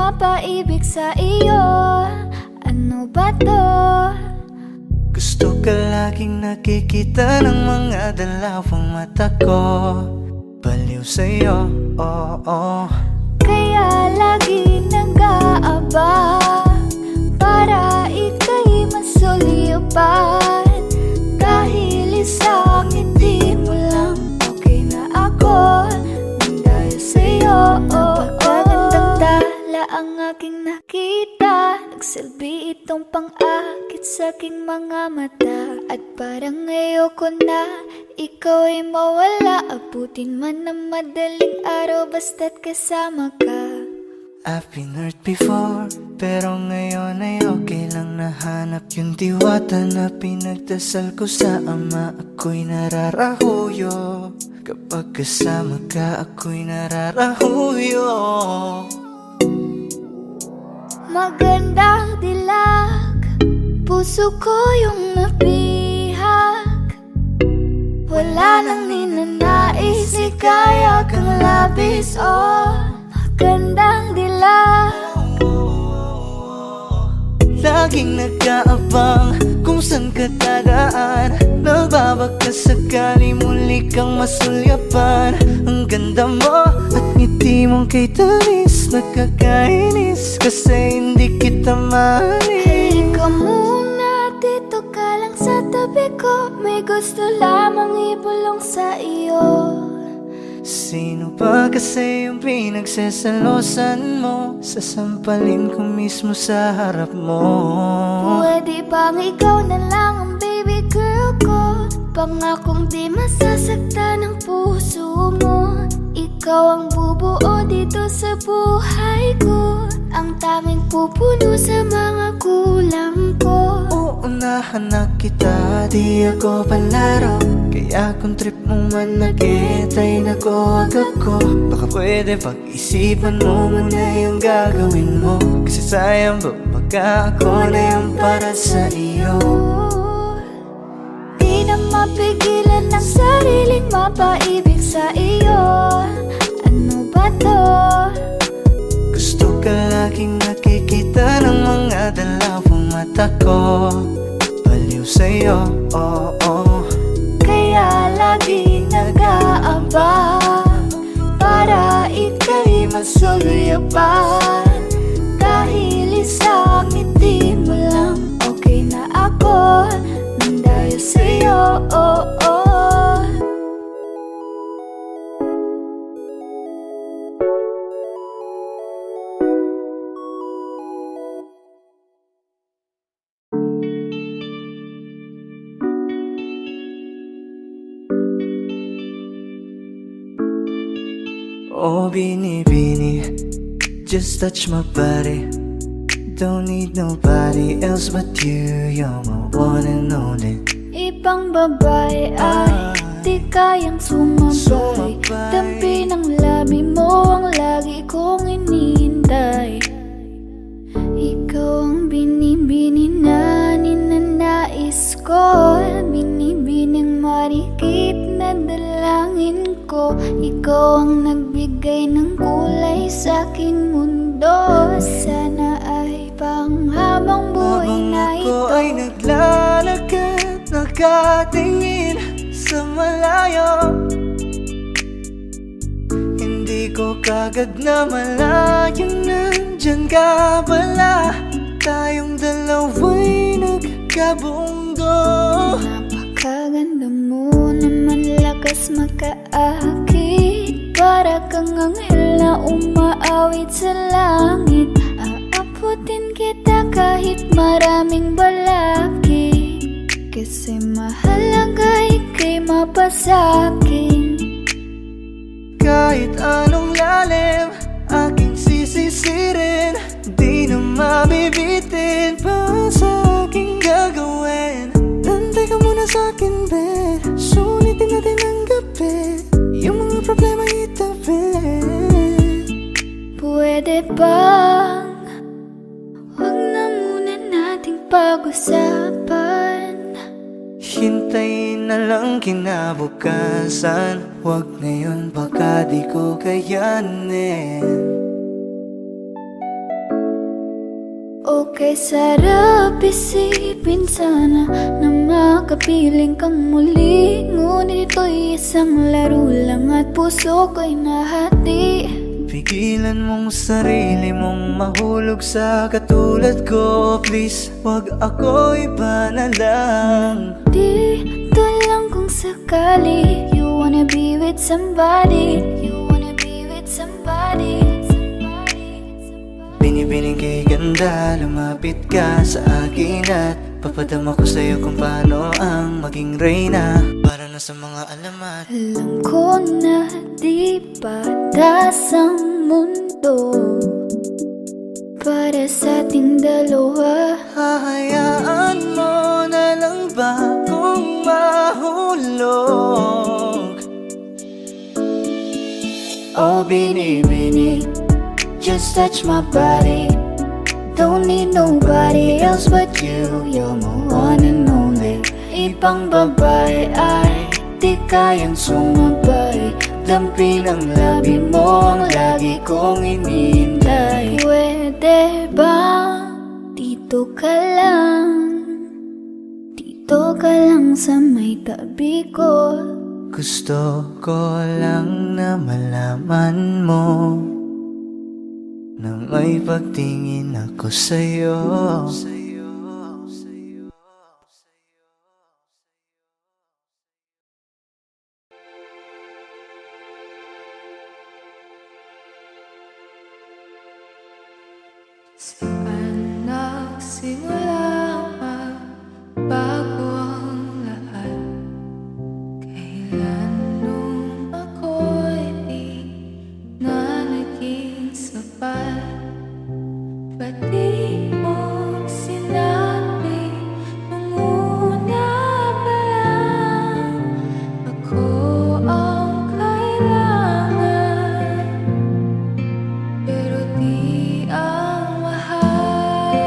mapaibig sa iyo. Ano ba to? Gusto ka laging nakikita ng mga dalawang mata ko. Baliw sa'yo, oo. Kaya lagi nag-aabang para ika'y masulipan. Dahil isang ngiti mo lang, okay na ako dahil sa'yo. Napakagandang tala ang aking nakita. Nagsilbi itong pang-akit sa aking mga mata. At parang ayoko na ikaw ay mawala. Abutin man ng madaling araw basta't kasama ka. I've been hurt before, pero ngayon ay okay lang. Nahanap yung diwata na pinagdasal ko sa ama. Ako'y nararahuyo kapag kasama ka, ako'y nararahuyo. Magandang dilag, puso ko yung nabihag. Wala nang ninanais, ikaya kang labis. Oh, magandang dilag. Laging nag-aabang kung saan ka dadaan. Nagbabaka sakali muli kang masulyapan. Ang ganda mo at ngiti mong kay tamis. Nakakainis kasi hindi kita manis. Halika muna, dito ka lang sa tabi ko. May gusto lamang ibulong sa iyo. Sino ba kasi yung pinagsasalosan mo? Sasampalin ko mismo sa harap mo. Pwede bang ikaw na lang ang baby girl ko? Pangakong di masasaktan ang puso mo. Ikaw ang bubuo dito sa buhay ko. Ang tanging pupuno sa mga kulang ko. Uunahan na kita, di ako palaro. Kaya kung trip mo man nag-etay na ko ako. Baka pwede pag-isipan mo muna yung gagawin mo. Kasi sayang ba baka ako na yung para sa iyo. Di na mapigilan ang sariling mapaibig sa iyo. Ano ba to? Gusto ka laging nakikita ng mga dalawang mata ko. Baliw sa'yo, oo. Kaya lagi nag-aabang para ika'y masulyapan. Dahil isang ngiti mo lang, okay na ako dahil sa'yo, oo. Oh, Bini, just touch my body. Don't need nobody else but you. You're my one and only. Ibang babae ay di kayang sumabay. Dampi ng labi mo ang lagi kong inihintay. Ikaw ang binibini na ninanais ko. Binibining marikit na dalangin ko. Ikaw ang nagbigay ng kulay sa aking mundo. Sana ay panghabang buhay na ito. Habang ako ay naglalakad, nakatingin sa malayo. Hindi ko kagad na malayang nandyan ka pala. Tayong dalawa'y nagkabundo. Napakaganda mo naman, lakas makaakit. Para kang anghel na umaawit sa langit. Aabutin kita kahit maraming balakid. Kasi mahalaga ika'y mapasakin. Kahit anong lalim, aking sisisirin. Di na mabibitin pa sa aking gagawin. Nantay ka muna sa'kin, be. Sulitin natin ang gabi. Yung mga problema itabi. Pwede bang wag na muna nating pag-usapan? Hintayin na lang kinabukasan. Huwag ngayon baka di ko kayanin. kay sarap isipin sana na makapiling kang muli. Ngunit ito'y isang laro lang at puso ko'y nahati. Pigilan mong sarili mong mahulog sa katulad ko. Please, wag ako, iba na lang. Dito lang kung sakali you wanna be with somebody, you wanna be with somebody. Binibining kay ganda, lumapit ka sa akin at papadama ko sa'yo kung paano ang maging reyna. Para na sa mga alamat. Alam ko na di patas ang mundo para sa ating dalawa. Hahayaan mo na lang ba kung mahulog? Oh bini-bini, just touch my body. Don't need nobody else but you. You're my one and only. Ibang babae ay di kayang sumabay. Dampi ng labi mo ang lagi kong inihintay. Pwede ba dito ka lang? Dito ka lang sa may tabi ko. Gusto ko lang na malaman mo na may pagtingin ako sa'yo. Saan nagsimula bago ang lahat? Kailan nung ako'y di na naging sapat? Ba't di mo sinabi nung una pa lang ako ang kailangan? Pero di ang mahal.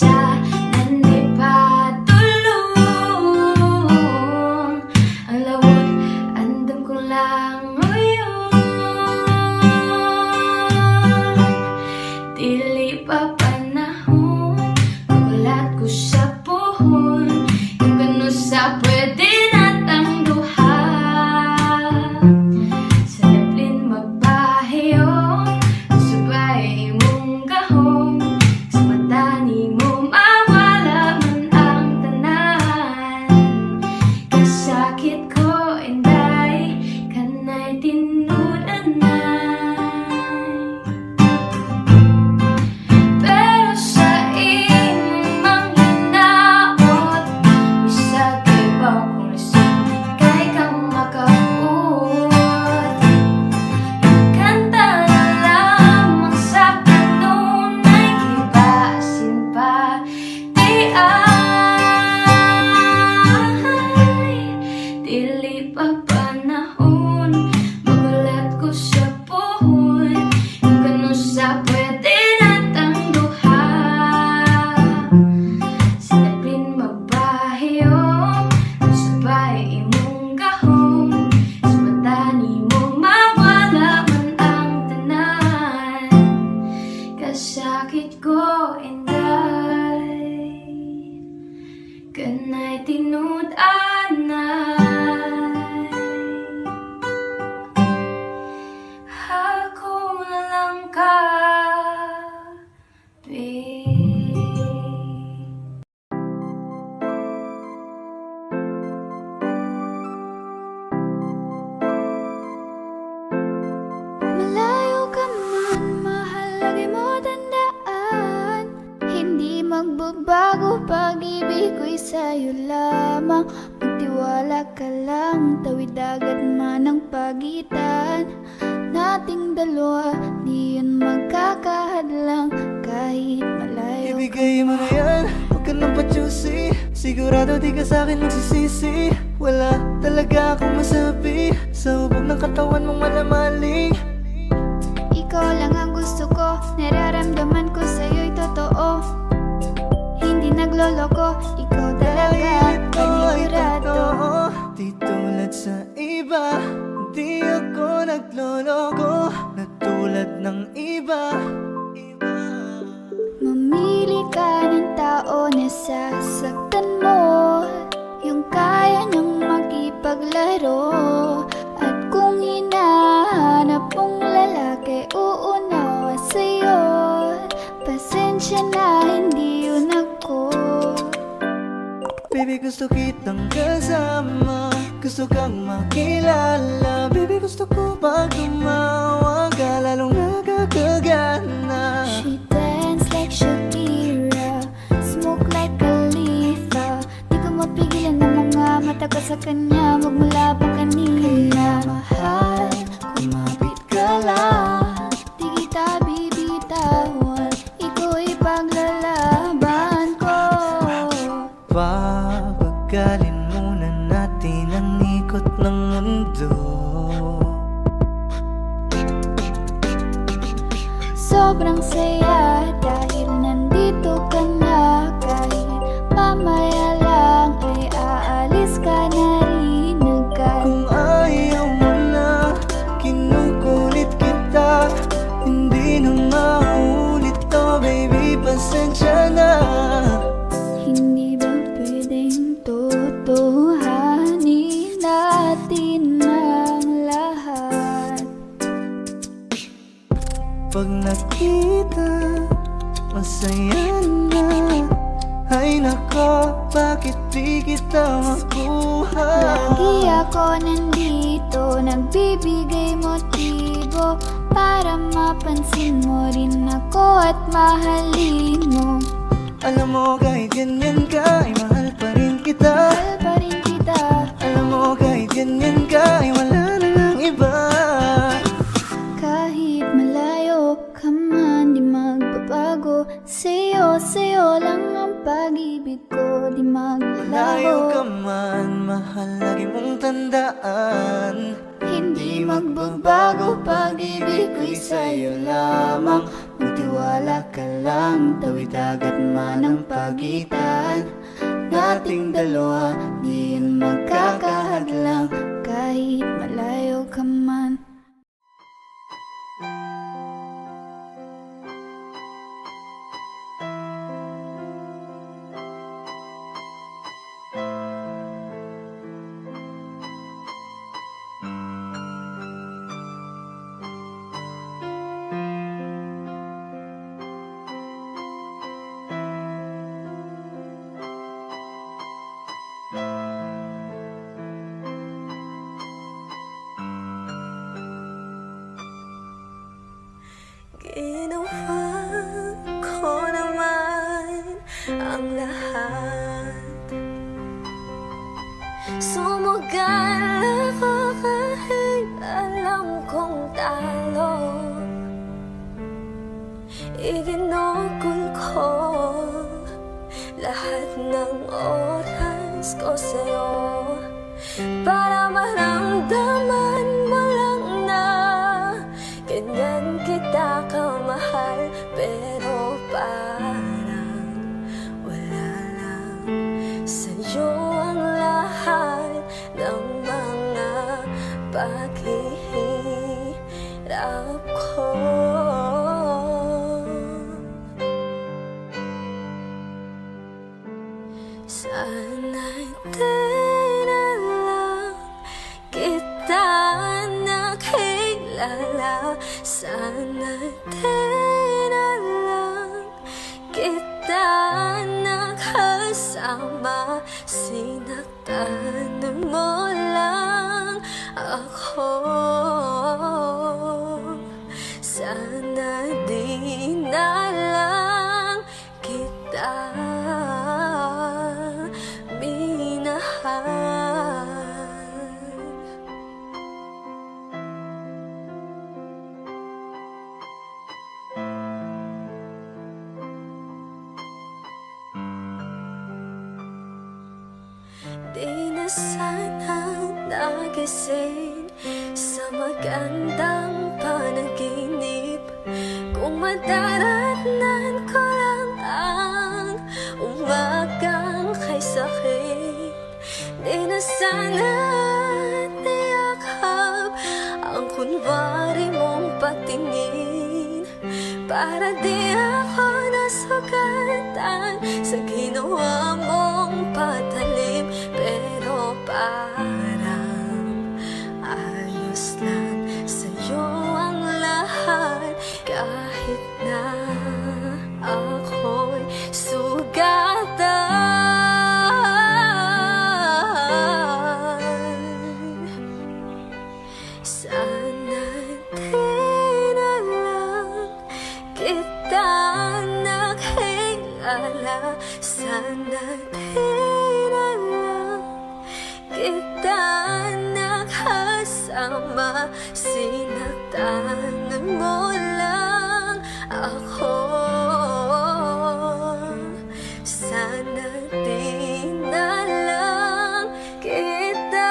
minsanan di patulong. Ang lawot, andam ko lang ngayon. Dili pa panahon, magulat ko sa puhon. Yung gano sa pwede natang duha. Sa laplin magpahiyong, sabay mong gahong. Sa mata ni mo mawala man ang tanan. Kasakit ko, inday, kanay tinudanay. Pero sa imong manghinaot, bisag ibaw kung lisod, kay kang makabuot. Kanta na lamang sa kanunay, gibasin pa di ay. Dili pa panahon, magulat ko sa puhon. Yung gano sa pwede natang duha. Sinapin magpahiyong, sabay imong gahong. Sa mata ni mo mawala man ang tanan. Kasakit ko, inday, kanay tinud-anay. Ako na lang ka, Malayo ka man, mahal, lagi mo tandaan. Hindi magbabago pag-ibig ko'y sa'yo lamang. Magtiwala ka lang, tawid dagat man ang pagitan nating dalawa, di yun magkakahadlang kahit malayo. Ibigay mo na yan, huwag ka nang pa-choosy. Sigurado di ka sa'kin magsisisi. Wala talaga akong masabi sa hubog ng katawan mong malamaling. Ikaw lang ang gusto ko, nararamdaman ko sa'yo'y totoo. Hindi nagloloko, ikaw talaga, panigurado. Di tulad sa iba, di ako nagloloko na tulad ng iba. Mamili ka ng tao na sasaktan mo, yung kaya niyang makipaglaro. At kung hinahanap mong lalaki, uunawa sa'yo. Pasensya na, hindi yun ako. Baby, gusto kitang kasama, gusto kang makilala. Baby, gusto ko pag tumawa ka, lalong nakakagana. She dance like Shakira, smoke like Khalifa. Di ko mapigilan ng mga mata ko sa kanya, magmula pa kanina. Kaya mahal, kumapit ka lang, di kita bibitawan, iko'y paglalaban ko. Papagalin muna natin ang ikot ng mundo. Sobrang saya dahil nandito ka na. Kahit mamaya lang ay aalis ka na rin agad. Kung ayaw mo na, kinukulit kita. Hindi na maulit to, baby, pasensya na. Hindi ba pwedeng totohanin natin ang lahat? Pag nakita, masaya na. Ay nako, bakit di kita makuha? Lagi ako nandito, nagbibigay motibo para mapansin mo rin ako at mahalin mo. Alam mo kahit ganyan ka, ay mahal pa rin kita. Mahal pa rin kita. Alam mo kahit ganyan ka, ay wala na nang iba. Kahit malayo ka man, di magbabago. Sa'yo lang ang pag-ibig ko, di Layo ka maglalaho. man, mahal, lagi mong tandaan. Hindi magbabago, pag-ibig ko'y sa'yo lamang. Magtiwala Tiwala ka lang, tawid agad man ang pagitan nating dalawa, di yan magkakahadlang Kahit malayo ka man. Ginawa ko naman ang lahat. Sumugal ako kahit alam kong talo. Iginugol ko lahat ng oras ko sa'yo para maramdaman mo lang na ganyan kita kamahal. Pero parang wala lang sa'yo ang lahat ng mga paghihirap ko. Sana'y di na lang kita nakilala. Sana'y di na lang kita nakasama. Sinaktan mo lang ako. Sana di na lang kita minahal. Di na sana nagising sa magandang panaginip kung madaratnan ko lang ang umagang kay sakit. Di na sana niyakap ang kunwari mong patingin para di ako nasugatan sa ginawa mong patalim. Pero parang ayos lang sa'yo ang lahat kahit na ako'y sugatan. Sana di na lang kita nakilala. Sana di na lang kita nakasama. Sinaktan mo lang ako. Sana di na lang kita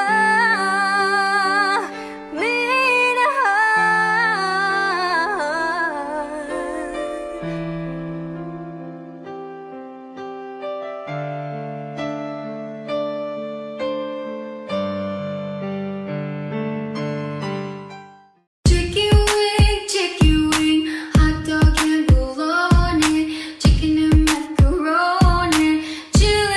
Chicken wing, hot dog and bologna, chicken and macaroni, chili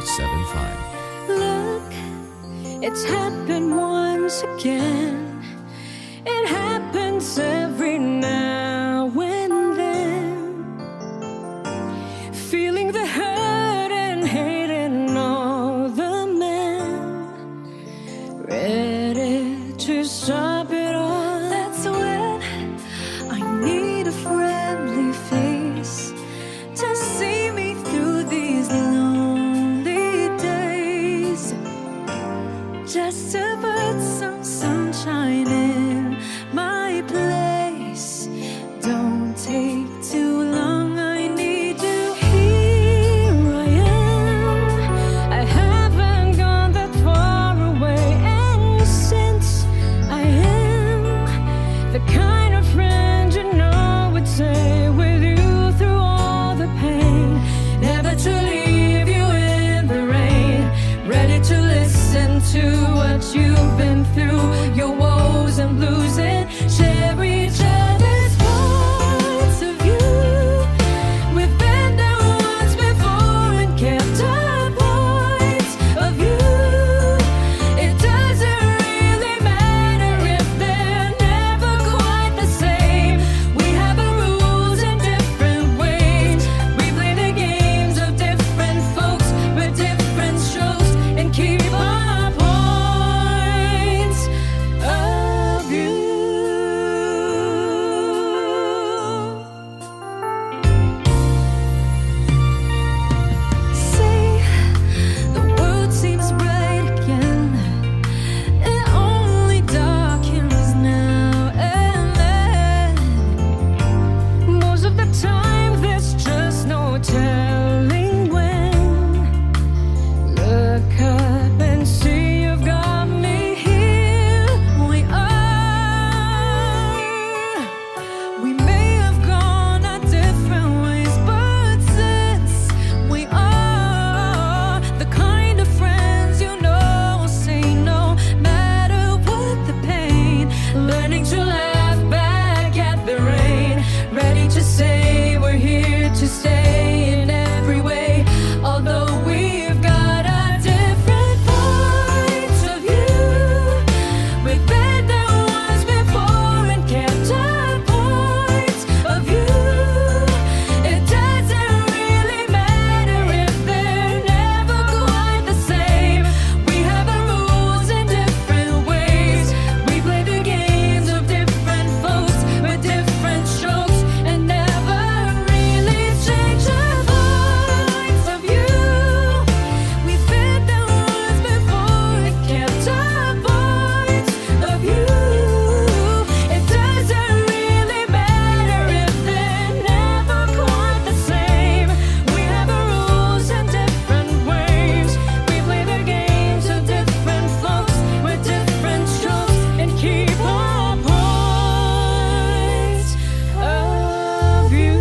1075. Look, it's happened once again. It happens every now and then. Feeling the hurt and hating all the men. Ready to stop it all. That's when I need a friendly face to see me through these lonely days. Just to put some sunshine in my place. Don't take too long, I need you. Here I am. I haven't gone that far away, and since I am the kind of friend you know would stay with you through all the pain, never to leave you in the rain, ready to listen to what you've been through, your woes and blues, and share each other's points of view. We've been there once before and kept our points of view. It doesn't really matter if they're never quite the same. We have our rules in different ways. We play the games of different folks with different strokes and keep our points of view. Say the world seems bright again. It only darkens now and then. Most of the time there's just no telling when. Look up and see you've got me here. We are. We may have gone our different ways, but since we are the kind of friends you know say no matter what the pain, learning to laugh back at the rain, ready to say we're here to stay in every way, although we've got our different points of view. We've been there once before and kept our points of view. It doesn't really matter if they're never quite the same. We have our rules in different ways. We play the games of different folks with different strokes and never really change our points of view. We've been there once before and kept our points of view. It doesn't really matter if they're never quite the same. We have our rules in different ways. We play the games of different folks with different strokes and keep our points of view.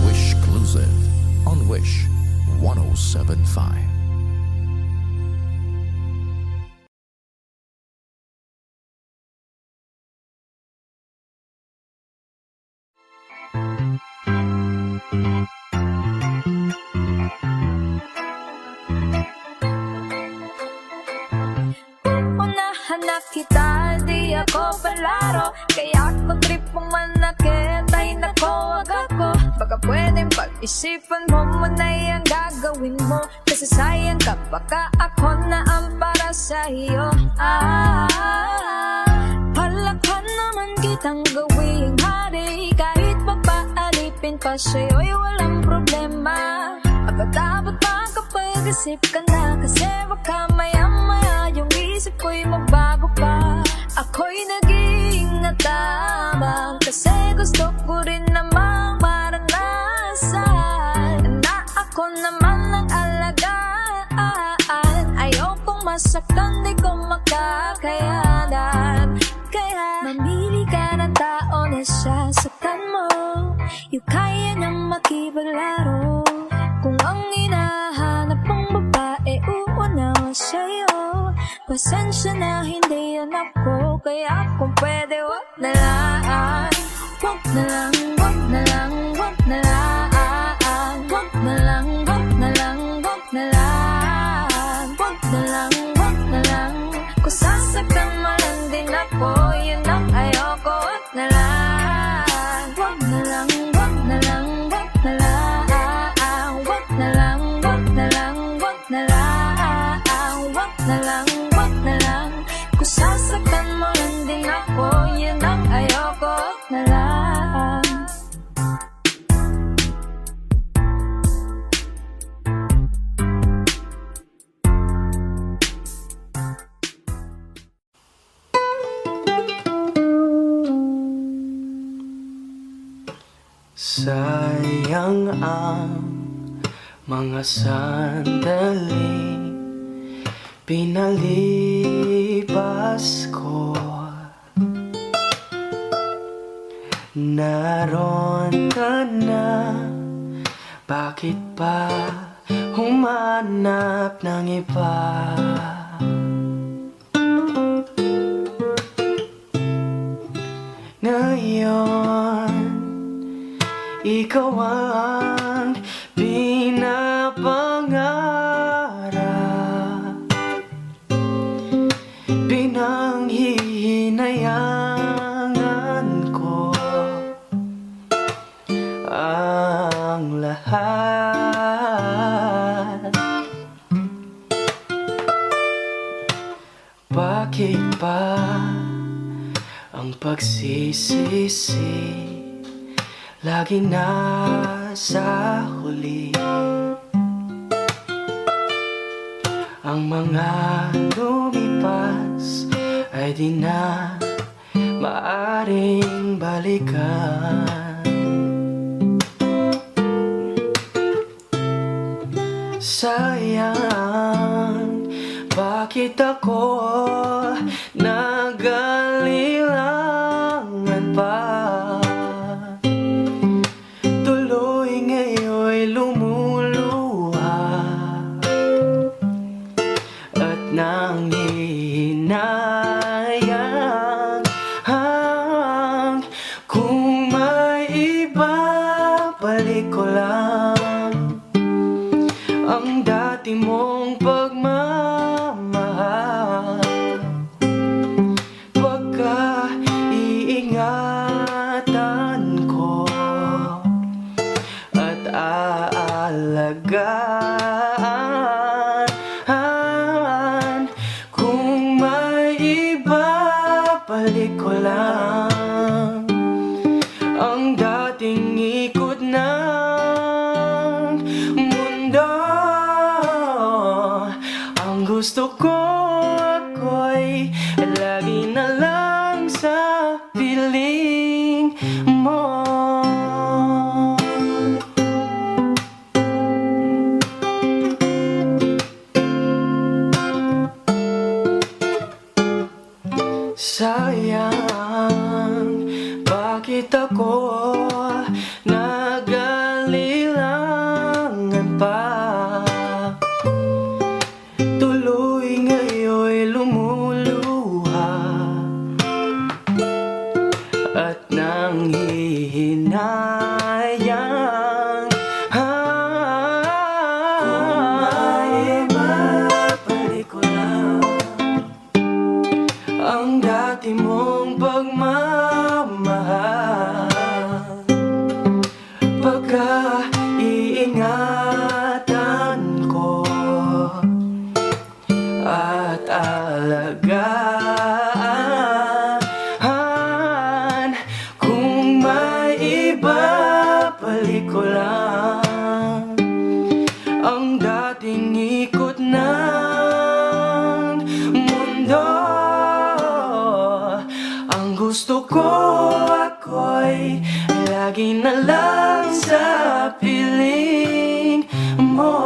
Wish Exclusive on Wish 1075. Unahan na kita, di ako palaro. Kaya kung trip mo manakit, ay nako, wag ako. Baka pwedeng pag-isipan mo muna yung gagawin mo. Kasi sayang ka, baka ako na ang para sa'yo. Palakhan naman kitang gawing hari. Kahit papaalipin pa sa'yo'y walang problema. Abot-abot pa kapag isip ka na. Kasi baka maya-maya yung isip ko'y magbago pa. Ako'y naging natabang kasi gusto ko rin namang maranasan na ako naman ang alagaan. Ayokong masaktan, di ko makakayanan. Kaya mamili ka ng tao na sasaktan mo. Yung kaya niyang makipaglaro. Kung ang hinahanap mong babae uunawa sa'yo, pasensya na hindi yan ako. Kaya kung pwede, wag na lang. Wag na lang, wag na lang, wag na lang. Wag na lang, wag na lang, wag na lang. Wag na lang, wag na lang. Kung sasaktan mo lang din ako, yun ang ayoko. Wag na lang. Wag na lang, wag na lang, wag na lang. Wag na lang, wag na lang, wag na lang. Wag na lang, wag na lang. Kung sasaktan mo lang din ako, yun ang ayoko. Wag na lang. Sayang ang mga sandali pinalipas ko. Naroon ka na, bakit pa humanap ng iba? Ngayon, ikaw ang pinapangarap, pinanghihinayangan ko ang lahat. Bakit ba ang pagsisisi lagi nasa huli? Ang mga lumipas ay di na maaring balikan. Sayang, bakit ako nag-alilangan pa? Tuloy ngayon'y lumuluha at nanghihinayang kung may iba, balik ko lang ang dati mong pagmamahal. Pagka-iingatan ko at aalagaan. Kung may iba, balik ko lang ang dating ikot ng mundo. Ang gusto ko ako'y lagi na lang sa piling mo. Sayang, bakit ako nag-alilangan pa? Tuloy ngayon'y lumuluha at nanghihinayang. Kung may mabalik ko lang ang dati mong pagmamahal. Pagka-iingatan ko at alagaan. Kung may iba, balik ko lang ang dating ikot ng mundo. Ang gusto ko ako'y lagi na lang sa piling mo.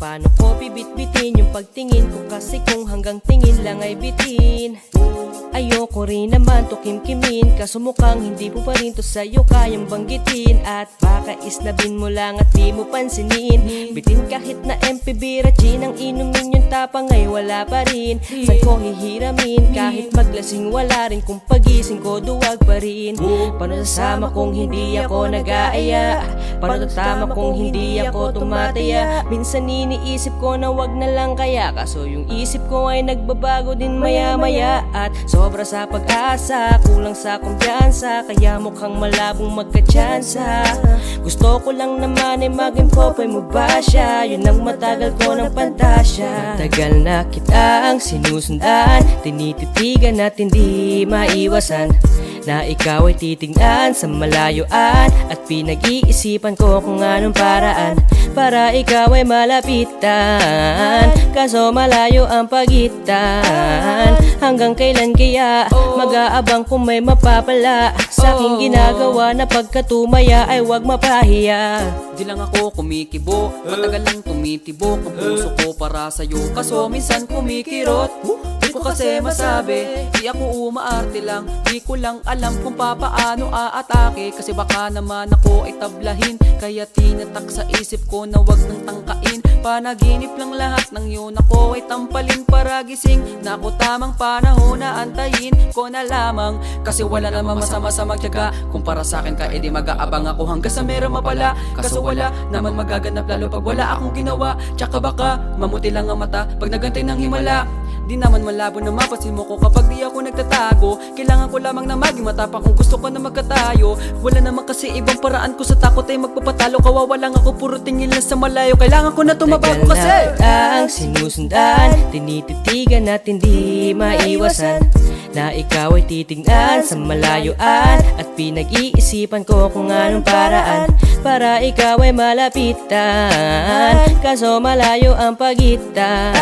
paano ko bibit-bitin yung pagtingin ko, kasi kung hanggang tingin lang ay bitin. Ayoko rin naman to kimkimin, kaso mukhang hindi mo pa rin to sa'yo kayang banggitin. At baka islabin mo lang at di mo pansinin. Bitin kahit na MPB Ragin ang inumin, yung tapang ay wala pa rin. Saan ko hihiramin kahit maglasing, wala rin kung pagising ko duwag pa rin. Paano sasama kung hindi ako nag-aaya? Paano tatama kung hindi ako tumataya? Minsan iniisip ko na wag na lang kaya, kaso yung isip ko ay nagbabago din maya-maya. At sobra sa pag-asa, kulang sa kumpiyansa, kaya mukhang malabong magkatsansa. Gusto ko lang naman ay maging popoy mo ba siya? Yun ang matagal ko ng pantasya. Tagal na kitang sinusundan, tinititigan at hindi maiwasan na ikaw ay titignan sa malayuan. At pinag-iisipan ko kung anong paraan para ikaw ay malapitan, kaso malayo ang pagitan. Hanggang kailan kaya mag-aabang kung may mapapala sa aking ginagawa, na pagkatumaya ay wag mapahiya. Di lang ako kumikibo, matagal lang tumitibok ang puso ko para sa'yo, kaso minsan kumikirot. Di ko kasi masabi, di ako umaarte lang, di ko lang alam kung papaano aatake, kasi baka naman ako ay tablahin. Kaya tinatak sa isip ko na wag nang tangkain. Panaginip lang lahat ng yun, ako ay tampalin para gising. Na ako tamang panahon na antayin ko na lamang, kasi wala namang masama sa magtiyaga. Kung para sa akin ka, edi mag-aabang ako hanggang sa meron mapala. Kaso wala naman magaganap lalo pag wala akong ginawa. Tsaka baka mamuti lang ang mata pag nagantay ng himala. Di naman malabo na mapasin mo ko kapag di ako nagtatago. Kailangan ko lamang na maging matapang kung gusto ko na magkatayo. Wala naman kasi ibang paraan ko sa takot ay magpapatalo. Kawawa lang ako, puro tingin lang sa malayo. Kailangan ko na tumabago kasi ang sinusundan, tinititigan at hindi maiwasan na ikaw ay titignan sa malayuan. At pinag-iisipan ko kung anong paraan para ikaw ay malapitan, kaso malayo ang pagitan.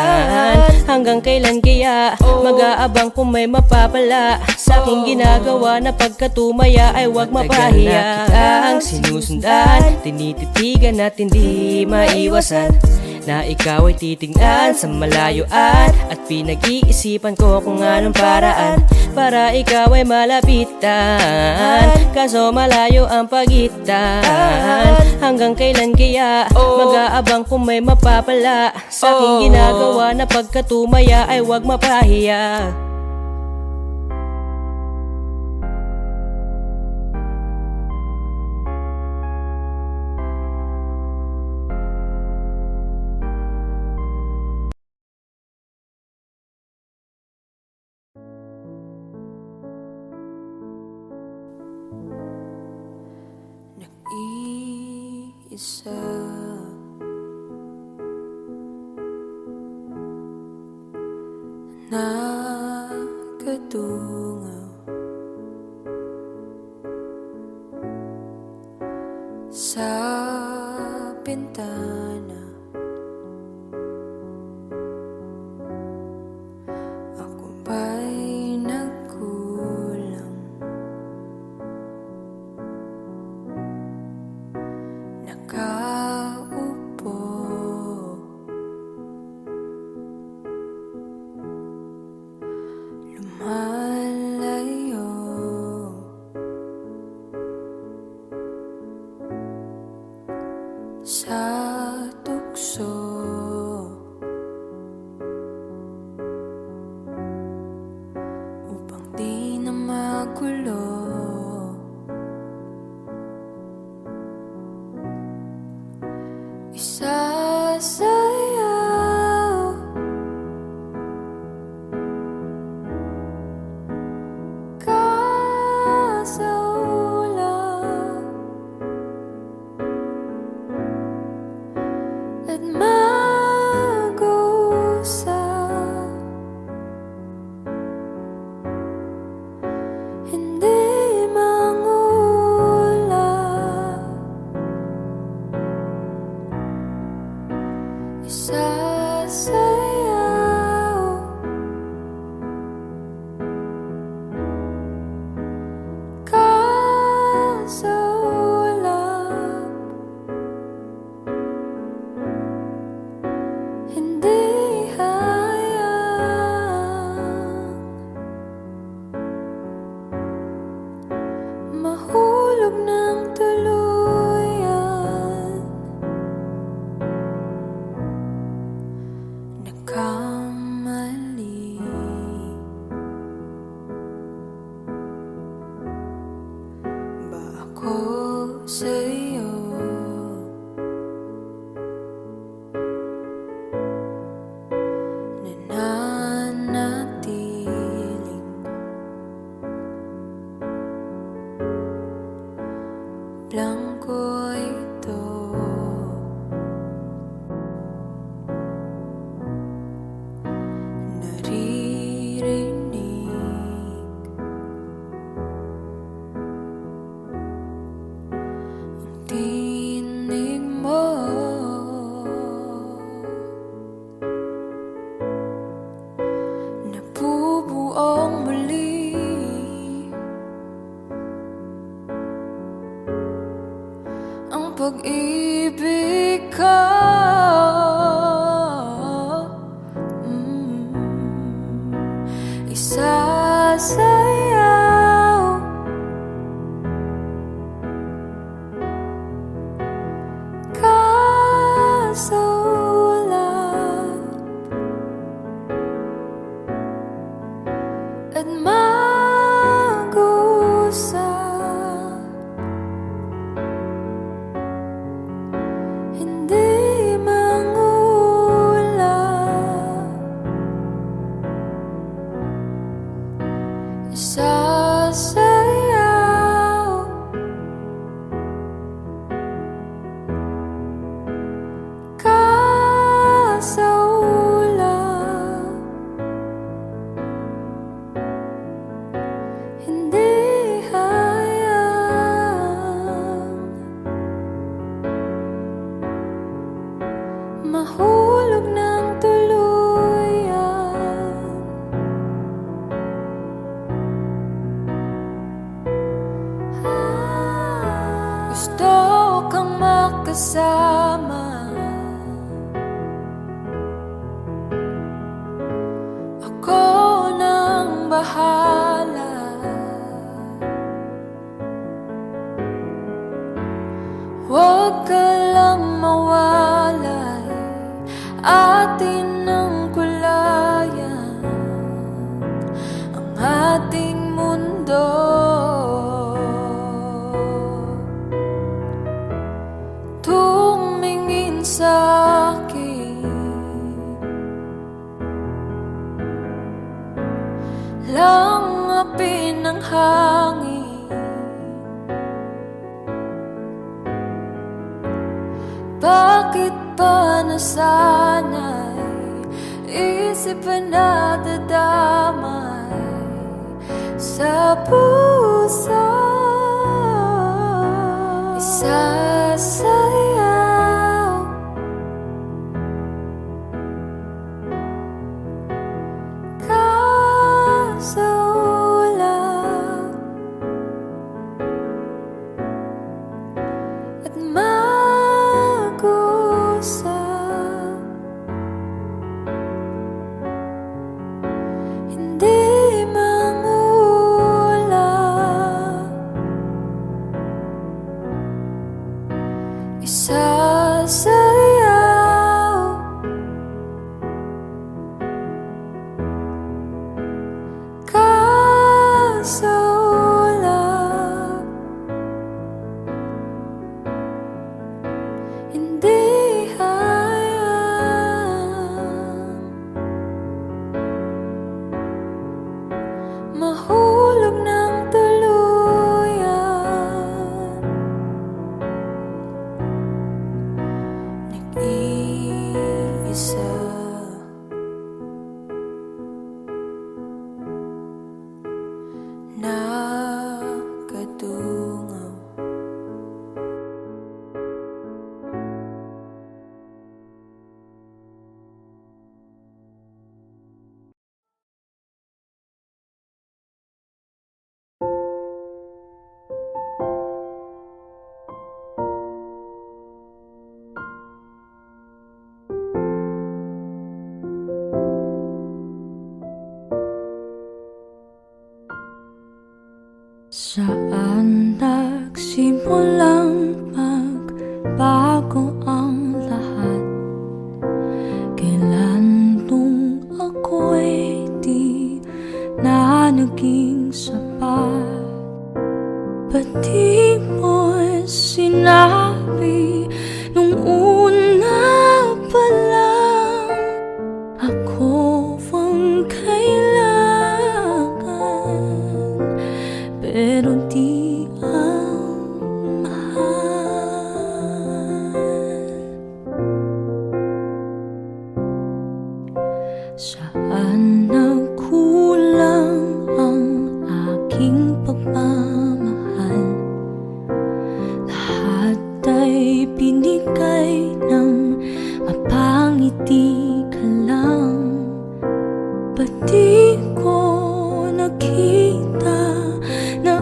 Hanggang kailan kaya mag-aabang kung may mapapala sa aking ginagawa, na pagkatumaya ay wag mapahiya. Ang sinusundan, tinititigan at hindi maiwasan na ikaw ay titignan sa malayuan. At pinag-iisipan ko kung anong paraan para ikaw ay malapitan, kaso malayo ang pagitan. Hanggang kailan kaya mag-aabang kung may mapapala sa aking ginagawa, na pagkatumaya ay wag mapahiya. Nag-iisa, nagkadungaw sa bintana. Ako ba'y nagkulang? Nakaupo, lumalayo, sa tukso, upang di na magulo. Isasayaw ka sa ulap at mag-usap, hindi mangulap. Isasayaw ka sa ulap pag-ibig ka. Isasayaw ka sa ulan at mag-usap, hindi mangulap. Isasayaw ka sa ulap, hindi hayang mahulog ng tuluyan. Gusto kang makasama, ako nang bahala. Huwag ka lang mawalay, atin ang kulayan ang ating mundo. Tumingin sa'kin, langapin ang hangin. Bakit pa nasanay, isip na dadamay sa puso? Isasayaw ka sa ulap at mag-usap, hindi mangulap. Isasayaw ka sa ulap, hindi hayang mahulog ng tuluyan. Nag-iisa nakadungaw. Saan nagsimulang magbago ang lahat? Kailan nung ako'y di na naging sapat? Ba't di mo sinabi nung una pa lang ako ang kailangan? Pero di ang mahal. Saan nagkulang ang aking pagmamahal? Lahat ay binigay ng mapangiti ka lang. Ba't di ko nakita na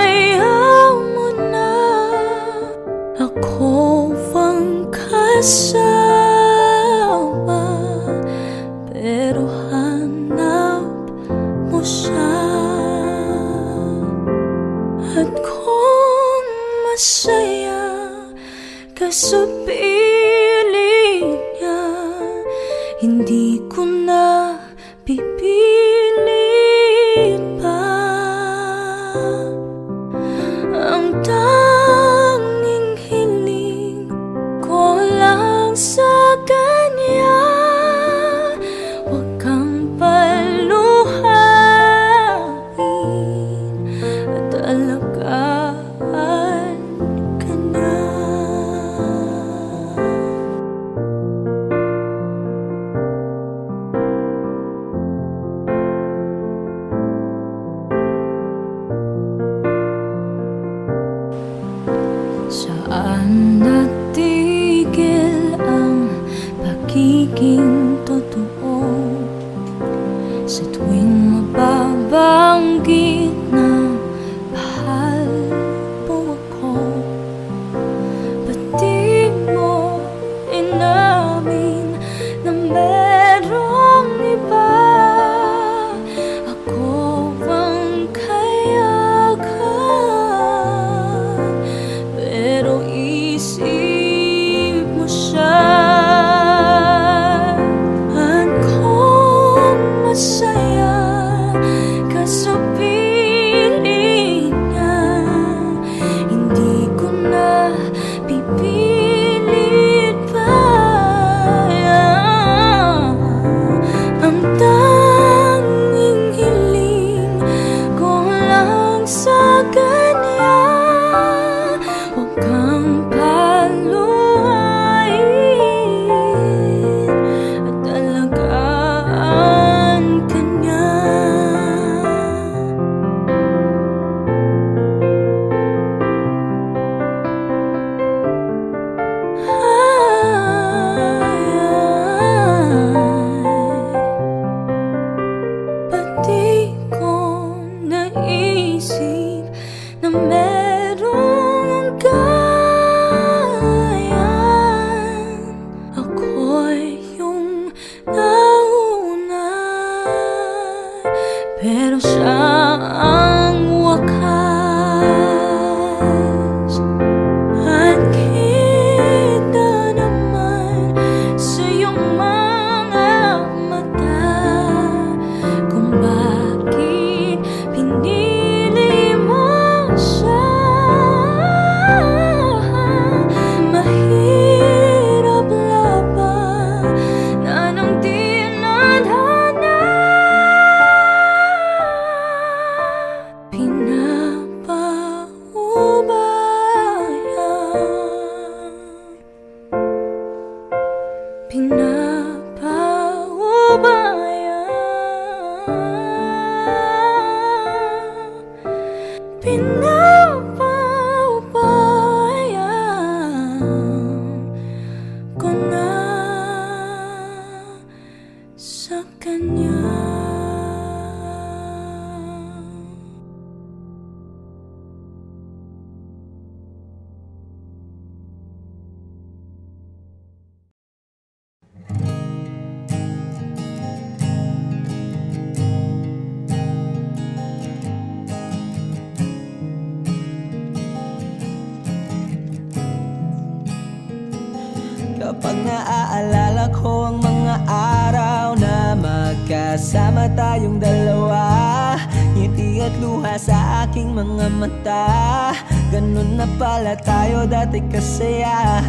ayaw mo na ako? Ako ang kasama, pero hanap mo siya. At kung masaya ka sa piling niya, hindi ko na pipilit pa. Ang tanging hiling ko lang sa kanya, huwag kang paluhain at alagaan ka niya. Saan natigil ang pagiging totoo? Sa tuwing mababanggit na mahal mo ako, ba't di mo inamin na merong iba? Ako ang kayakan, pero isip mo siya. At kung masaya ka sa piling niya, hindi ko na pipilit pa. Ang tanging hiling ko lang sa kanya, huwag kang paluhain at alagaan ka niya. Ba't di ko naisip na merong gayan? Ako'y yung nauna, pero siya ang wakas. At kita naman sa iyong mga mata kung bakit pinili mo siya. Mahirap labanan ang tinadhana, Pinapaubayan ko na sa kanya. Kapag naaalala ko ang mga araw na magkasama tayong dalawa, ngiti at luha sa aking mga mata. Ganun na pala tayo dati kasaya,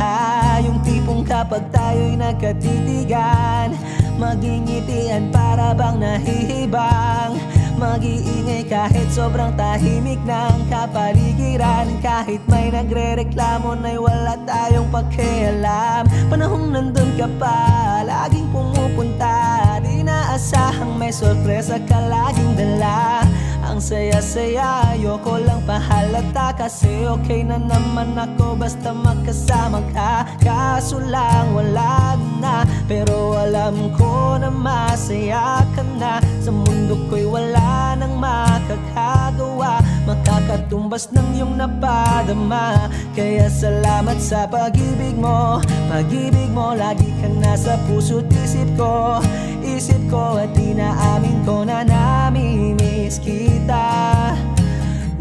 yung tipong kapag tayo'y nagkatitigan, magingitian para bang nahihibang. Mag-iingay kahit sobrang tahimik ng kapaligiran, kahit may nagre-reklamo na'y wala tayong pakialam. Panahong nandun ka pa, laging pumupunta, di inaasahang may sorpresa ka laging dala. Ang saya-saya, ayoko lang pahalata, kasi okay na naman ako basta magkasama ka. Kaso lang wala na, pero alam ko na masaya ka na. Sa mundo ko'y wala nang makakagawa, makakatumbas ng iyong napadama. Kaya salamat sa pag-ibig mo, pag-ibig mo. Lagi kang nasa puso't isip ko, isip ko. At inaamin ko na namimiss kita,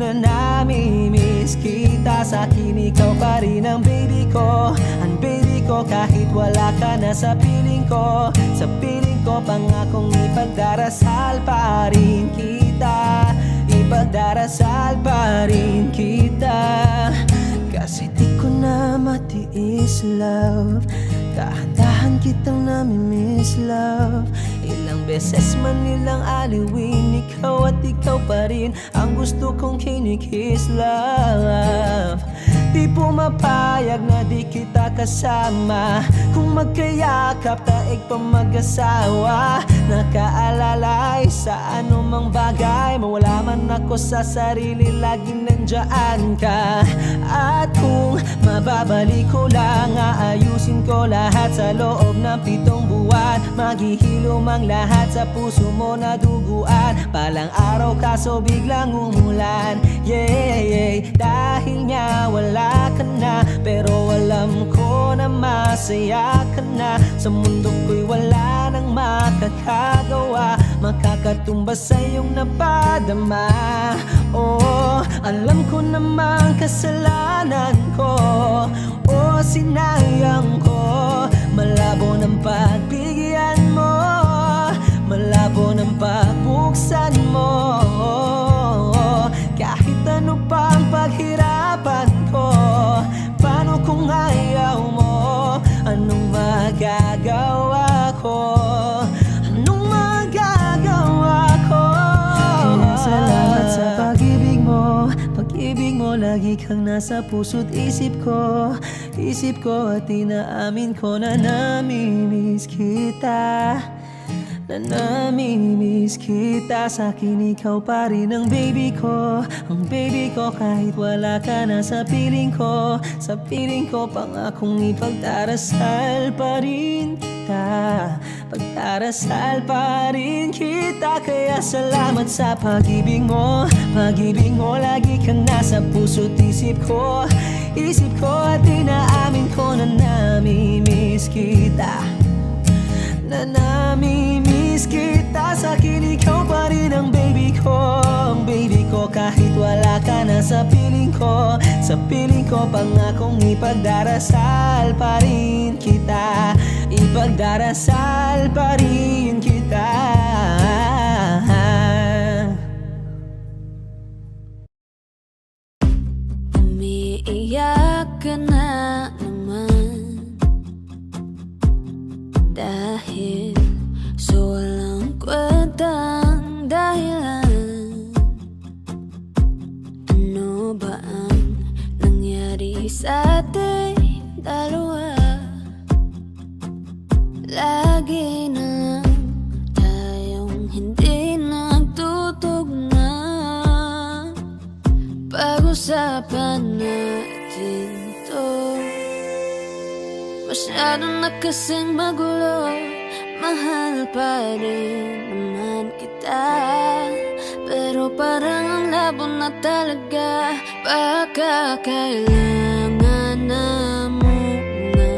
na namimiss kita. Sa'kin ikaw pa rin ang baby ko, ang baby ko. Kahit wala ka na sa piling ko, sa piling ko. Pangakong ipagdarasal pa rin kita, ipagdarasal pa rin kita. Kasi di ko na matiis, love, dahan-dahan kitang namimiss, love. Ilang beses man nilang aliwin, ikaw at ikaw pa rin ang gusto kong kinikiss, love. Di pumapayag na di kita kasama, kung magkayakap taig pa mag-asawa. Nakaalalay sa anumang bagay, mawala man ako sa sarili, laging nandiyan ka. At kung mababalik ko lang, aayusin ko lahat sa loob ng 7 buwan. Maghihilom ang lahat sa puso mo na duguan. Palang araw kaso biglang umulan, yeah. Dahil nga wala ka na, pero alam ko na masaya ka na. Sa mundo ko'y wala nang makakagawa, makakatumbas sa iyong napadama. Oh, alam ko namang kasalanan ko, oh, sinayang ko. Malabo ng pagbigyan mo, malabo ng pagbuksan mo. Kahit ano pang paghirapan ko, paano kung ayaw mo? Anong magagawa ko? Anong magagawa ko? Kaya salamat sa pag-ibig mo, pag-ibig mo. Lagi kang nasa puso't isip ko, isip ko. At inaamin ko na namimiss kita, na namimiss kita. Sa'kin ikaw pa rin ang baby ko, ang baby ko. Kahit wala ka na sa piling ko, sa piling ko. Pangakong ipagdarasal pa rin kita, pagdarasal pa rin kita. Kaya salamat sa pag-ibig mo, pag-ibig mo. Lagi kang nasa puso't isip ko, isip ko. At inaamin ko na namimiss kita, na namimiss kita. Sa'kin ikaw pa rin ang baby ko, ang baby ko. Kahit wala ka na sa piling ko, sa piling ko. Pangakong ipagdarasal pa rin kita, ipagdarasal pa rin kita. Umiiyak ka na naman, dahil sa walang kwentang dahilan. Ano ba ang nangyari sa ating dalawa? Lagi na lang tayong hindi nagtutugma. Pag-usapan natin to, masyado na kasing magulo. Mahal pa rin naman kita, pero parang ang labo na talaga. Baka kailangan na muna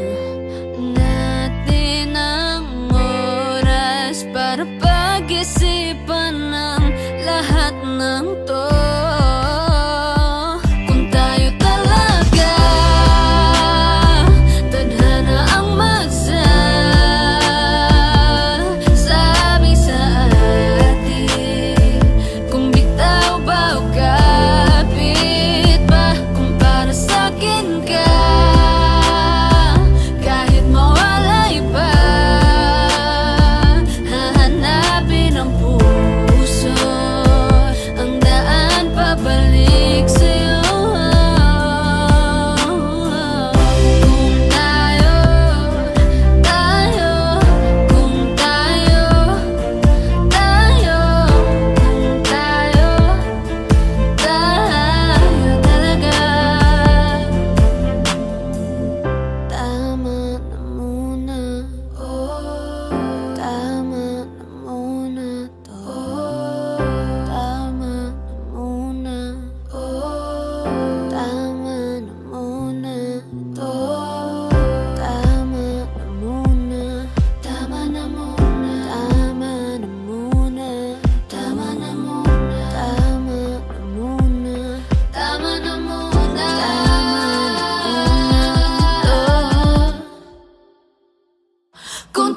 natin ang oras para pag-isipan ng lahat ng to. Kung tayo talaga tadhana ang magsasabi sa atin, kung bitaw ba o kapit ba, kung para sa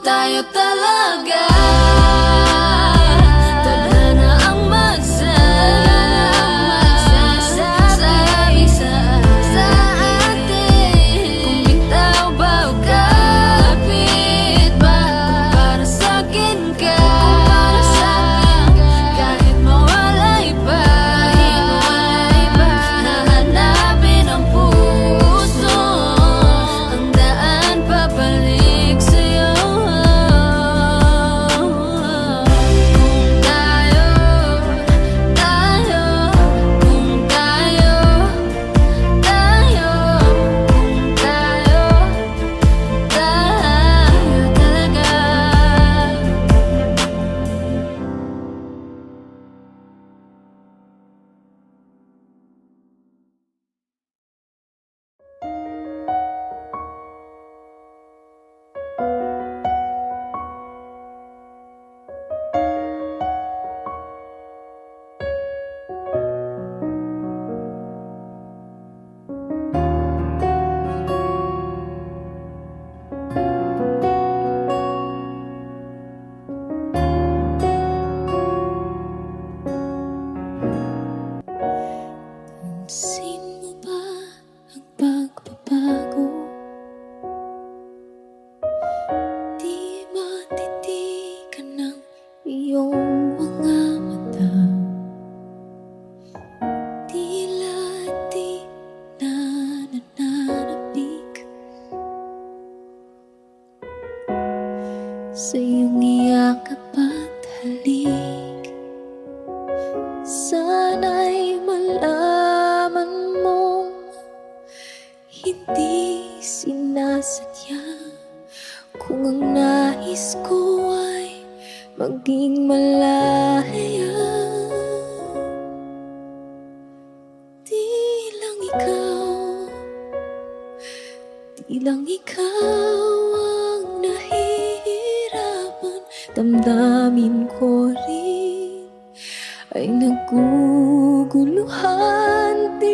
tayo talaga. Tadhana ang magsasabi sa atin. Kung bitaw ba o kapit ba, para sa'kin ka. Kahit mawalay pa, nahanapin ang puso, ang daan pabalik sa'yo. Pansin mo ba ang pagbabago? Di matitigan ng iyong mga mata. Tila di na nananabik sa iyong iyakap at halik. Sana'y malaman mong hindi sinasadya, kung ang nais ko ay maging malaya. Di lang ikaw ang nahihirapan, damdamin ko rin ay naguguluhan. Di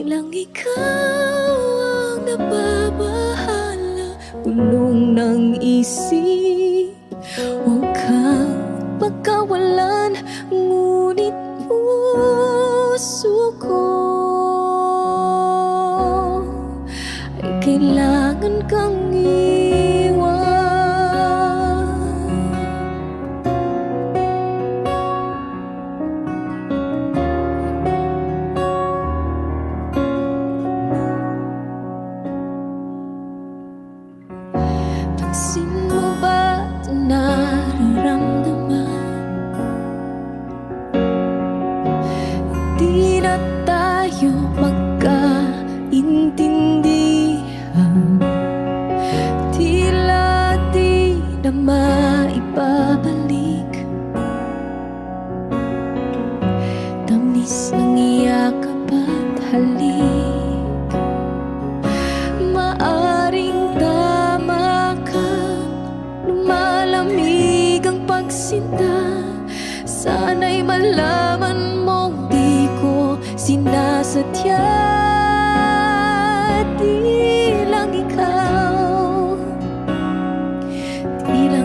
lang ikaw ang nababahala, bulong ng isip. Huwag kang pagkawalan, ngunit puso ko ay kailangan kang iwan. Pansin mo ba ito nararamdaman? Di na tayo magkaintindihan, tila di na maibabalik tamis ng iyakap at halik. Maaring tama ka, lumalamig ang pagsinta. Sana'y malaman mong di ko sinasadya. Di lang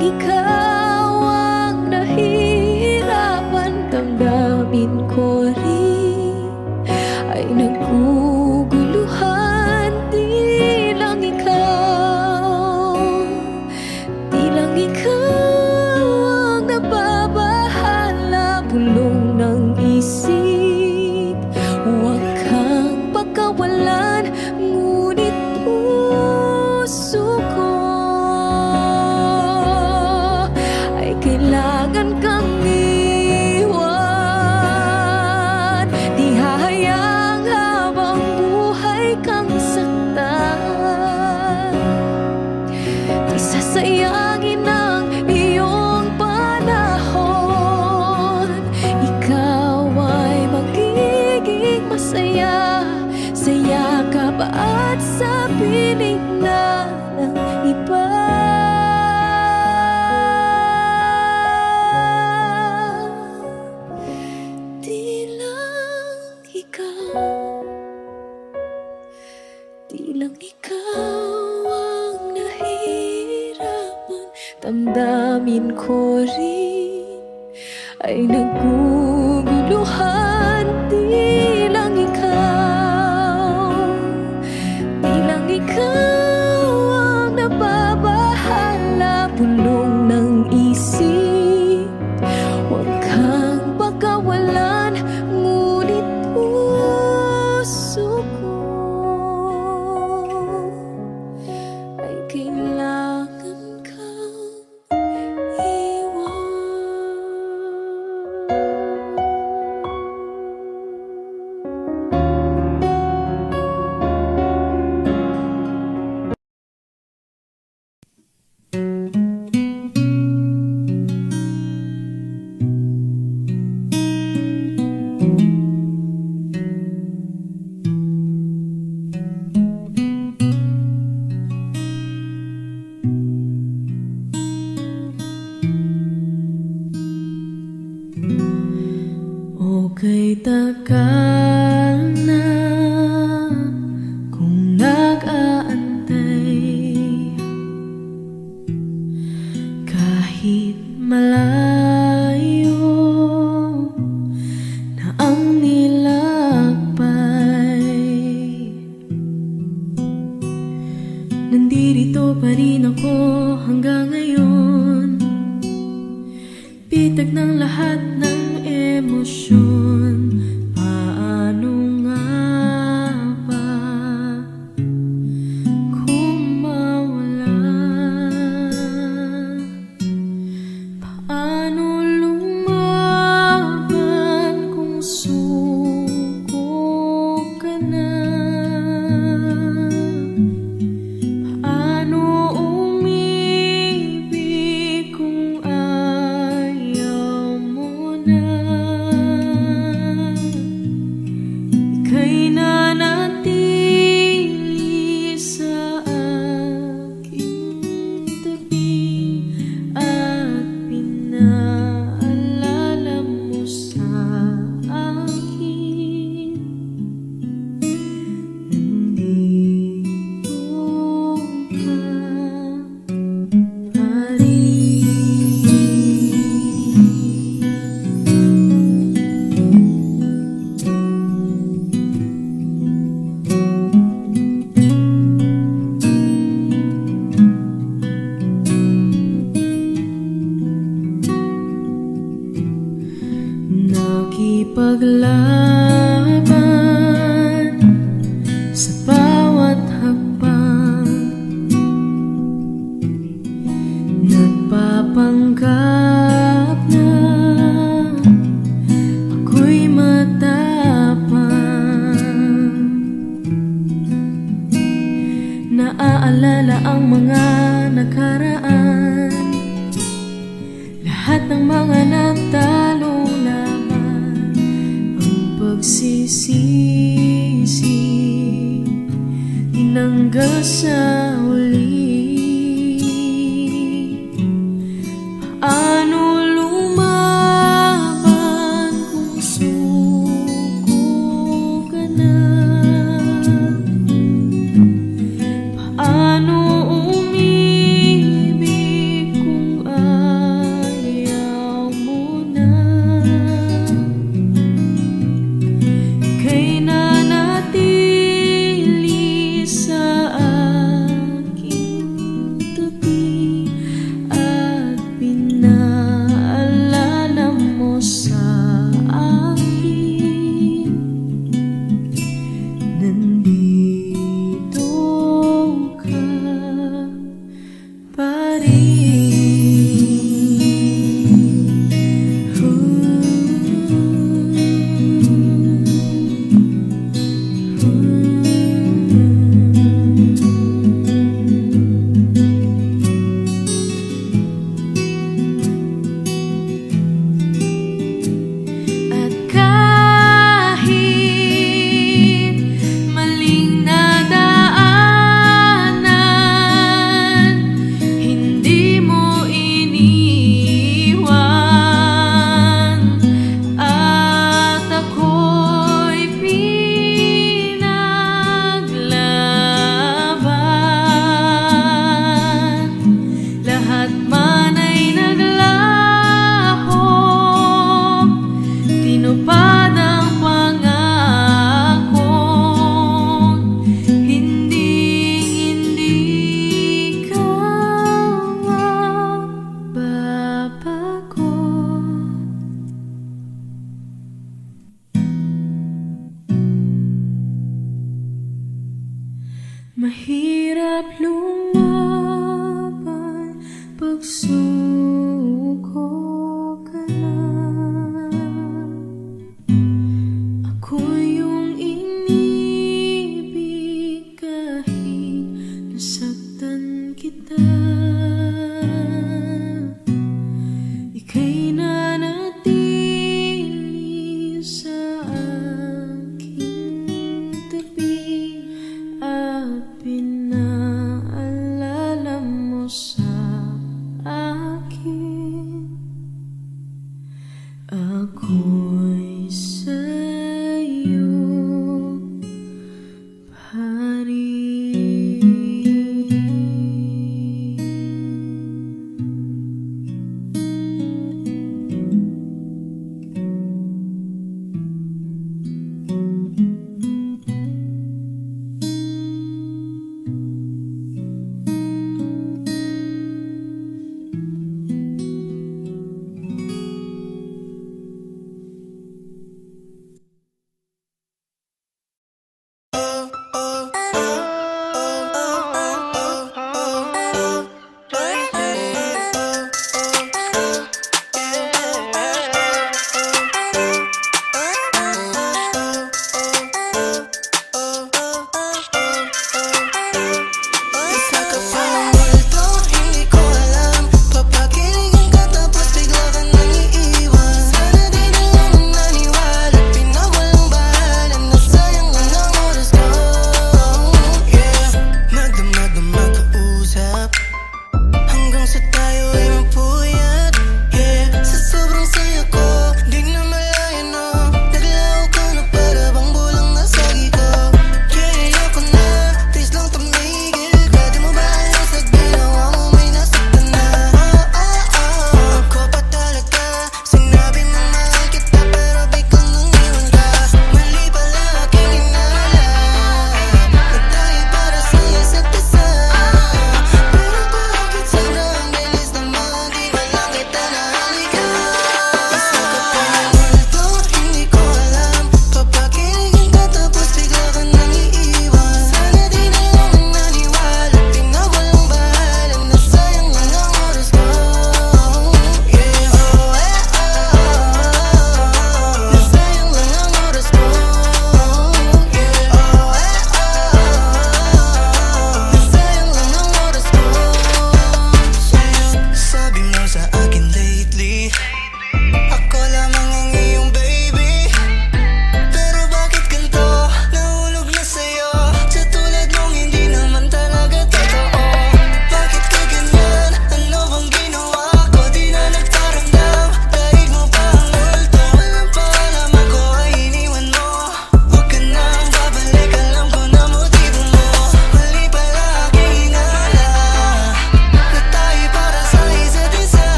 ikaw ang nahihirapan, damdamin ko rin ay naguguluhan. Di lang ikaw ang nababahala, bulong ng isip. Huwag kang pagkawalan, ngunit puso ko ay kailangan kang iwan. Di hahayang habang buhay kang saktan, di sasayangin ang iyong panahon. Ikaw ay magiging masaya sa yakap at sa piling na ng iba. Di lang nang ikaw ang nahihirapan, damdamin ko rin ay naguguluhan. Di lang ikaw ang nababahala, bulong ng isip, huwag kang pagkawalan, ngunit puso ko ay kailangan kang iwan. Okay, tagal na kung nag-aantay, kahit malayo na ang nilakbay, nandito pa rin ako hanggang ngayon, bitag ng lahat ng emosyon. Paano nga ba kung mawala? Paano lumaban kung suko ka na? Paano umibig kung ayaw mo na? Ika'y nanatili sa aking tabi at pinaalala mo sa akin, nandito ka pa rin. Nakipaglaban sa bawat hakbang, nagpapanggap na ako'y matapang. Naaalala ang mga nakaraan, lahat ng mga natalo laban, ang pagsisisi tinanggal sa huli. Paano lumaban kung suko ka na? Paano umibig kung ayaw mo na? Ika'y nanatili sa Mahirap lumaban pag suko ka na. Ako yung inibig kahit nasaktan kita. Ika'y nanatili sa aking tabi at pinaalala mo sa akin ako'y sa'yo pa rin.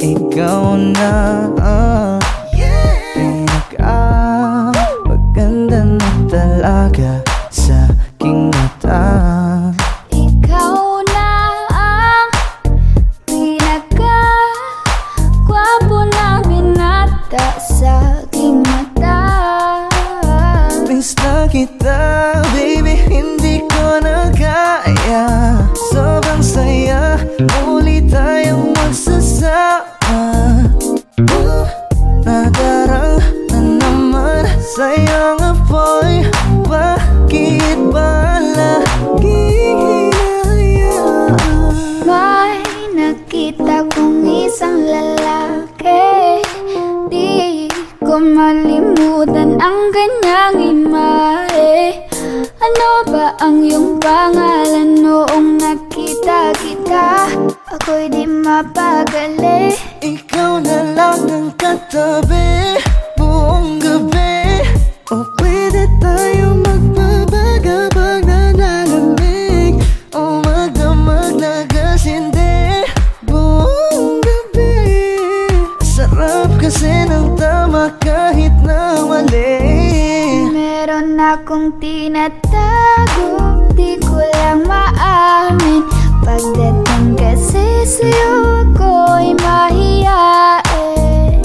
ikaw na maganda na talaga sa aking mata. Ikaw na ang pinaka-gwapo na binata sa aking mata. Miss na kita, baby, hindi ko na kaya. Sobrang saya, muli tayong magsasama. Nadarang na naman sayang apoy. Bakit ba laging hinayaan? May nakita kong isang lalaki, di ko malimutan ang kanyang imahe. Ano ba ang iyong pangalan noong nakita kita? Ako'y di mapagali. Ikaw na lang ang katabi buong gabi. O pwede tayo magbabaga pag nanalamig, o magdamag na gasindi buong gabi. Sarap kasi ng tama kahit na mali. Meron akong tinatago, di ko lang maamin. Pagdating kasi sa'yo ako'y mahiyain.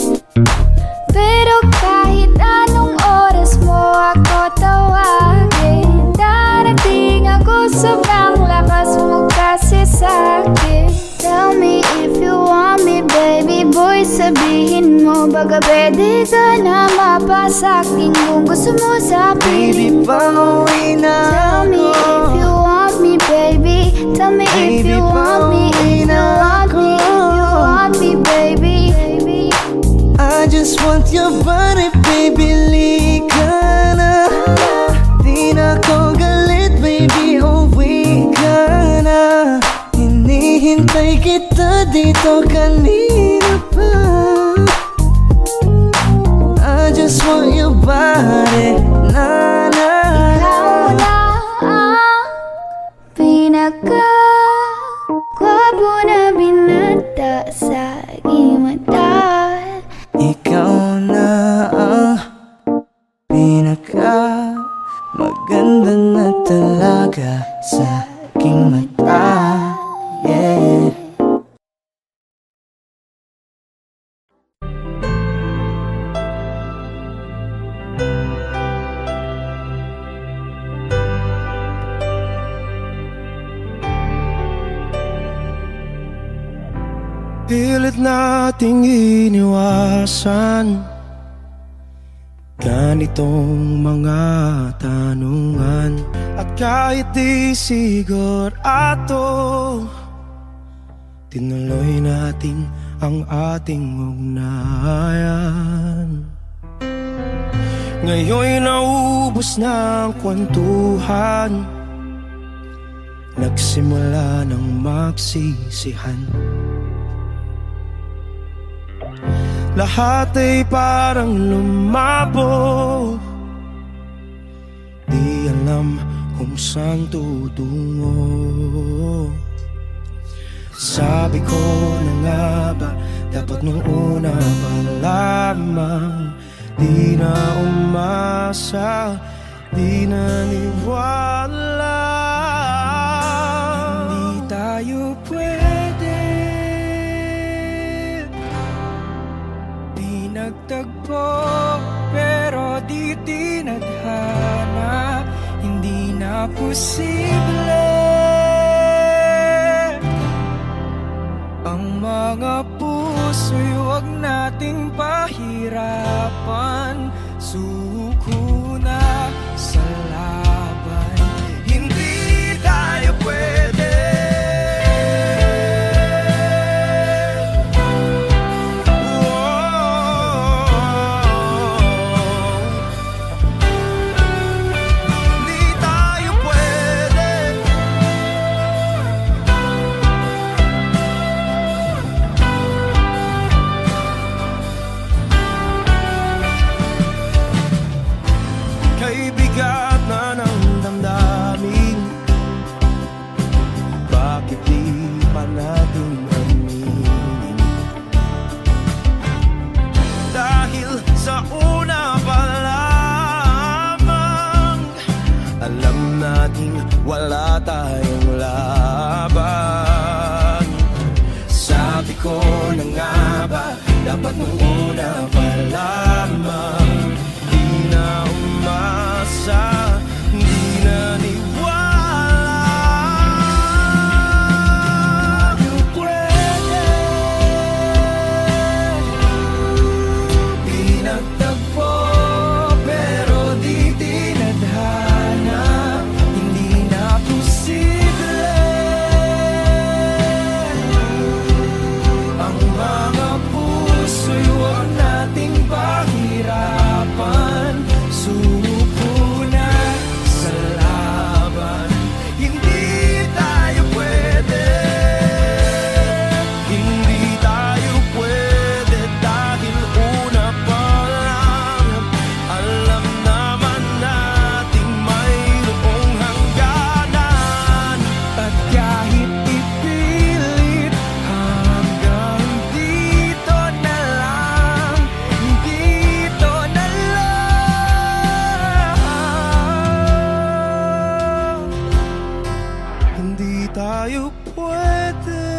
Pero kahit anong oras mo ako tawagin, darating ako, sobrang lakas mo kasi sa'kin. Tell me if you want me, baby boy, sabihin mo baga pwede ka na mapasa'kin kung gusto mo sa Baby, piling ko. pauwi na Tell me if you want me, baby. Tell me if you want me, if you want me, if you want me, baby. I just want your body, baby, lika na. Di na ko galit, baby, uwi ka na. Hinihintay kita dito kanina pa. I just want your body, na na. Ikaw na ang pinaka-gwapo na binata sa aking mata. Ikaw na ang pinaka maganda na talaga sa aking mata. Yeah. Pilit nating iniwasan ganitong mga tanungan. At kahit di sigurado, tinuloy natin ang ating ugnayan. Ngayon'y naubos na ang kwentuhan, nagsimula ng magsisihan. Lahat ay parang lumabo, di alam kung saan tutungo. Sabi ko na nga ba, dapat nung una pa lamang, di na umasa, di naniwala. Hindi tayo pwede, di nagtagpo, pero di tinadhana. Hindi na posible ang mga puso'y huwag nating pahirapan. Suko na sa laban, hindi tayo pwede. Hindi tayo pwede. Kaibigan, wala tayong laban. Sabi ko na nga ba, dapat nung una pa lamang, di na umasa, di na niwala. Tayo pwede, di nagtagpo, pero di tinadhana, hindi na posible ang mga puso'y huwag nating pahirapan. Suko na sa laban, hindi tayo pwede, hindi tayo pwede dahil una pa lang alam naman nating mayroong hangganan. At kahit ipilit hanggang dito na lang, dito na lang, hindi tayo pwede.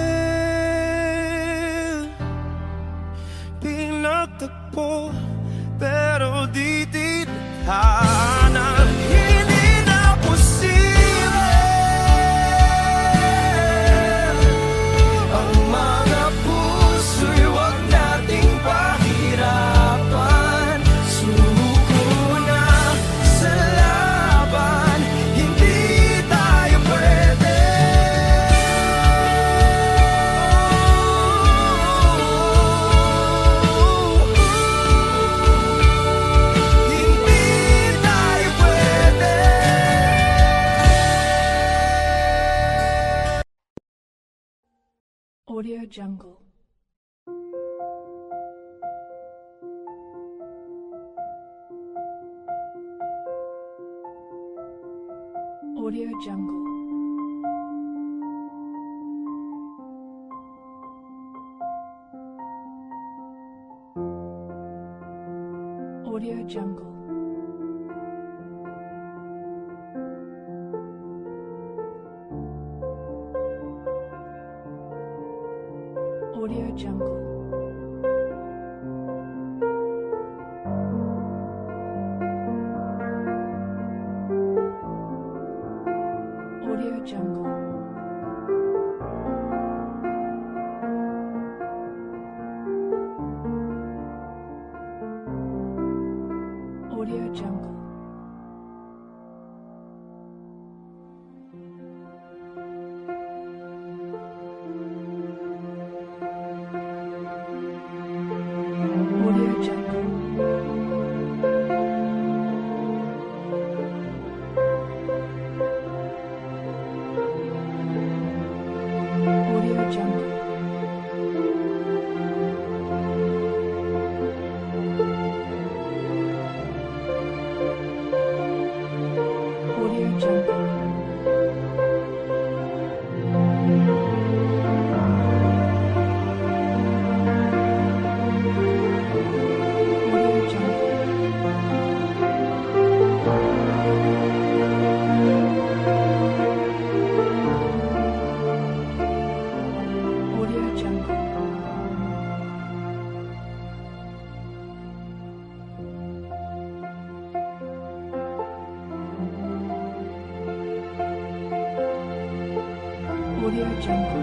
Pinagtagpo pero di tinadhana, hindi na posible ang mga puso'y huwag nating pahirapan. Suko na sa laban, hindi tayo pwede. Hindi tayo pwede. Audio Jungle. Audio Jungle. Audio Jungle. Audio Jungle. Audio Jungle. Audio Jungle. Audio Jungle. Audio Jungle. Audio Jungle. Audio Jungle. Audio Jungle. Audio Jungle.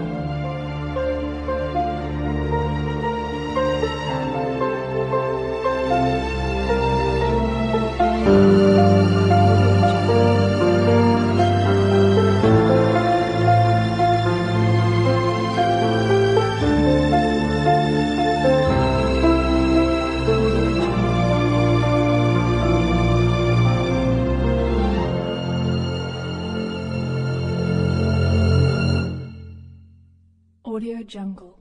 Audio Jungle.